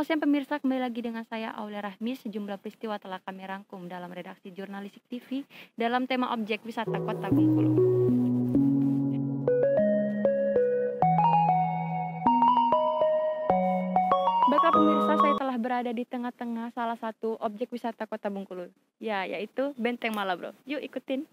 Selamat siang pemirsa, kembali lagi dengan saya Aulia Rahmi. Sejumlah peristiwa telah kami rangkum dalam redaksi Jurnalistik TV dalam tema objek wisata Kota Bengkulu. Baiklah pemirsa, saya telah berada di tengah-tengah salah satu objek wisata Kota Bengkulu. Ya, yaitu Benteng Malabro. Yuk ikutin.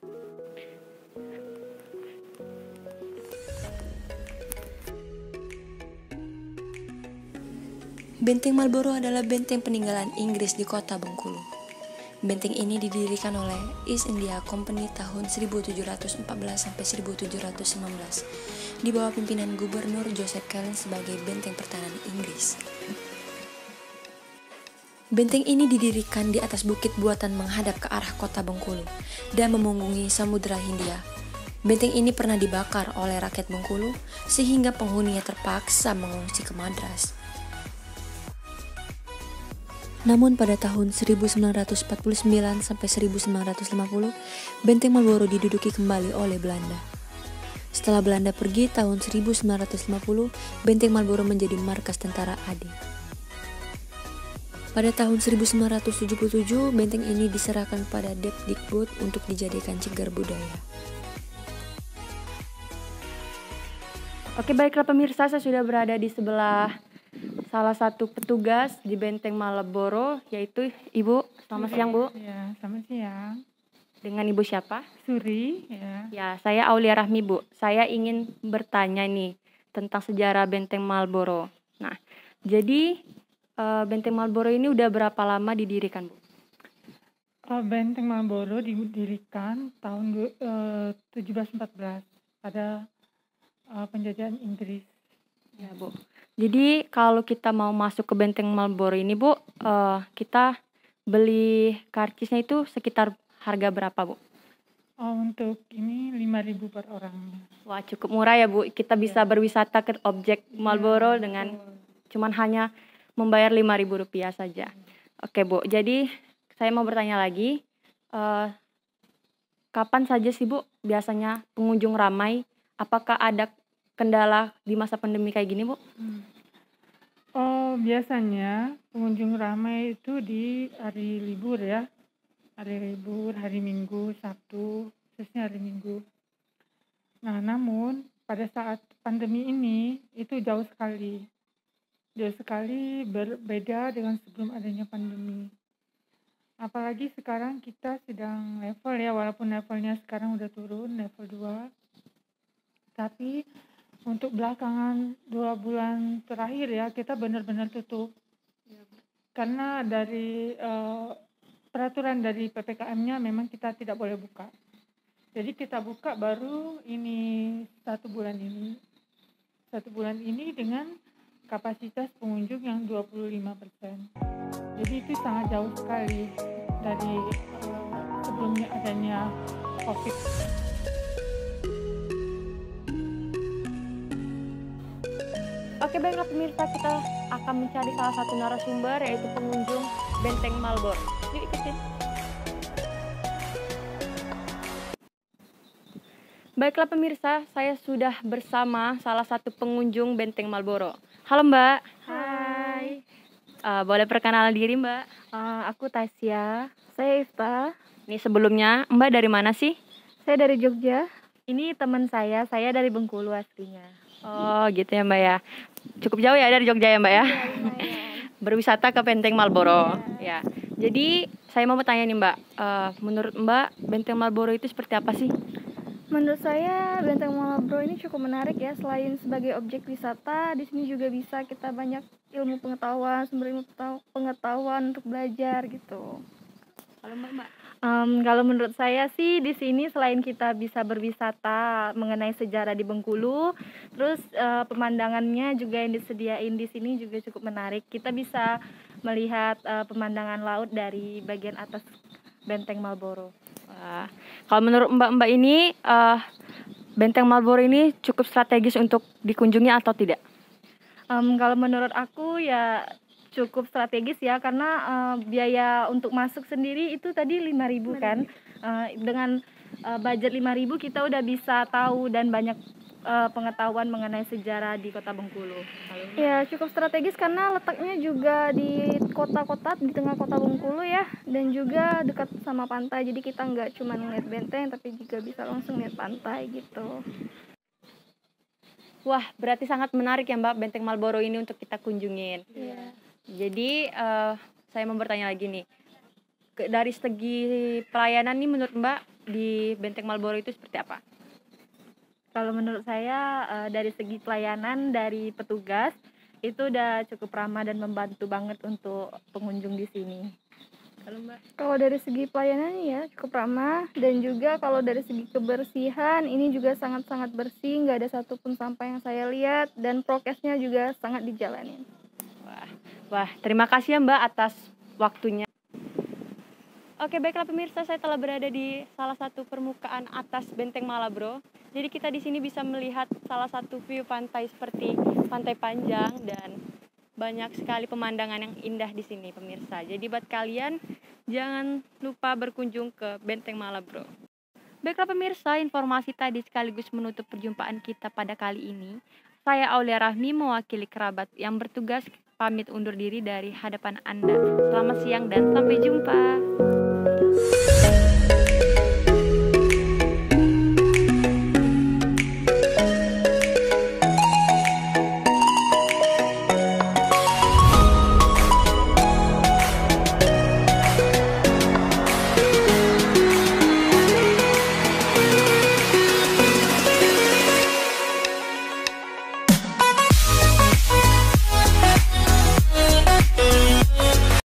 Benteng Marlborough adalah benteng peninggalan Inggris di kota Bengkulu. Benteng ini didirikan oleh East India Company tahun 1714 sampai 1719 di bawah pimpinan Gubernur Joseph Collins sebagai benteng pertahanan Inggris. Benteng ini didirikan di atas bukit buatan menghadap ke arah kota Bengkulu dan memunggungi Samudra Hindia. Benteng ini pernah dibakar oleh rakyat Bengkulu sehingga penghuninya terpaksa mengungsi ke Madras. Namun pada tahun 1949 sampai 1950, Benteng Marlborough diduduki kembali oleh Belanda. Setelah Belanda pergi tahun 1950, Benteng Marlborough menjadi markas tentara AD. Pada tahun 1977, benteng ini diserahkan pada Depdikbud untuk dijadikan cagar budaya. Oke, baiklah pemirsa, saya sudah berada di sebelah salah satu petugas di Benteng Malboro, yaitu Ibu. Selamat siang, Bu. Ya, selamat siang. Dengan Ibu siapa? Suri, ya. Ya, saya Aulia Rahmi, Bu. Saya ingin bertanya nih tentang sejarah Benteng Malboro. Nah, jadi Benteng Malboro ini udah berapa lama didirikan, Bu? Benteng Marlborough didirikan tahun 1714 pada penjajahan Inggris. Ya, Bu. Jadi kalau kita mau masuk ke Benteng Marlborough ini, Bu, kita beli karcisnya itu sekitar harga berapa, Bu? Untuk ini 5.000 per orang. Wah, cukup murah ya, Bu. Kita bisa berwisata ke objek Marlborough dengan cuman hanya membayar Rp5.000 saja. Oke, Bu. Jadi saya mau bertanya lagi, kapan saja sih, Bu, biasanya pengunjung ramai? Apakah ada kendala di masa pandemi kayak gini, Bu? Biasanya pengunjung ramai itu di hari libur ya. Hari libur, hari Minggu, Sabtu, khususnya hari Minggu. Nah, namun pada saat pandemi ini itu jauh sekali. Jauh sekali berbeda dengan sebelum adanya pandemi. Apalagi sekarang kita sedang level ya, walaupun levelnya sekarang udah turun, level 2. Tapi untuk belakangan 2 bulan terakhir ya, kita benar-benar tutup. Karena dari peraturan dari PPKM-nya memang kita tidak boleh buka. Jadi kita buka baru ini 1 bulan ini. 1 bulan ini dengan kapasitas pengunjung yang 25%. Jadi itu sangat jauh sekali dari sebelumnya adanya COVID. Oke, baiklah pemirsa, kita akan mencari salah satu narasumber yaitu pengunjung Benteng Marlborough. Yuk ikutin. Baiklah pemirsa, saya sudah bersama salah satu pengunjung Benteng Marlborough. Halo Mbak. Hai. Boleh perkenalan diri Mbak? Aku Tasya. Saya Ifta. Nih sebelumnya, Mbak dari mana sih? Saya dari Jogja. Ini teman saya dari Bengkulu aslinya. Oh gitu ya Mbak ya. Cukup jauh ya dari Jogja ya Mbak ya? Berwisata ke Benteng Marlborough. Ya. Jadi saya mau bertanya nih Mbak, menurut Mbak Benteng Marlborough itu seperti apa sih? Menurut saya Benteng Marlborough ini cukup menarik ya. Selain sebagai objek wisata, di sini juga bisa kita banyak ilmu pengetahuan, sumber ilmu pengetahuan untuk belajar gitu. Kalau Mbak? Kalau menurut saya sih di sini selain kita bisa berwisata mengenai sejarah di Bengkulu, terus pemandangannya juga yang disediain di sini juga cukup menarik. Kita bisa melihat pemandangan laut dari bagian atas Benteng Marlborough. Kalau menurut Mbak ini Benteng Marlborough ini cukup strategis untuk dikunjungi atau tidak? Kalau menurut aku ya cukup strategis ya, karena biaya untuk masuk sendiri itu tadi 5.000 kan. Dengan budget 5.000 kita udah bisa tahu dan banyak pengetahuan mengenai sejarah di Kota Bengkulu. Kalau Mbak? Ya, cukup strategis karena letaknya juga di kota-kota, di tengah kota Bengkulu ya, dan juga dekat sama pantai. Jadi kita nggak cuma ngeliat benteng, tapi juga bisa langsung lihat pantai gitu. Wah, berarti sangat menarik ya Mbak Benteng Marlboro ini untuk kita kunjungin. Iya. Jadi saya mau bertanya lagi nih, dari segi pelayanan nih menurut Mbak di Benteng Marlboro itu seperti apa? Kalau menurut saya dari segi pelayanan dari petugas itu udah cukup ramah dan membantu banget untuk pengunjung di sini. Kalau Mbak? Kalau dari segi pelayanan ya cukup ramah, dan juga kalau dari segi kebersihan ini juga sangat-sangat bersih, nggak ada satupun sampah yang saya lihat, dan prokesnya juga sangat dijalanin. Wah, terima kasih ya Mbak atas waktunya. Oke, baiklah pemirsa, saya telah berada di salah satu permukaan atas Benteng Marlboro. Jadi kita di sini bisa melihat salah satu view pantai seperti Pantai Panjang, dan banyak sekali pemandangan yang indah di sini pemirsa. Jadi buat kalian jangan lupa berkunjung ke Benteng Marlboro. Baiklah pemirsa, informasi tadi sekaligus menutup perjumpaan kita pada kali ini. Saya Aulia Rahmi mewakili kerabat yang bertugas pamit undur diri dari hadapan Anda. Selamat siang dan sampai jumpa.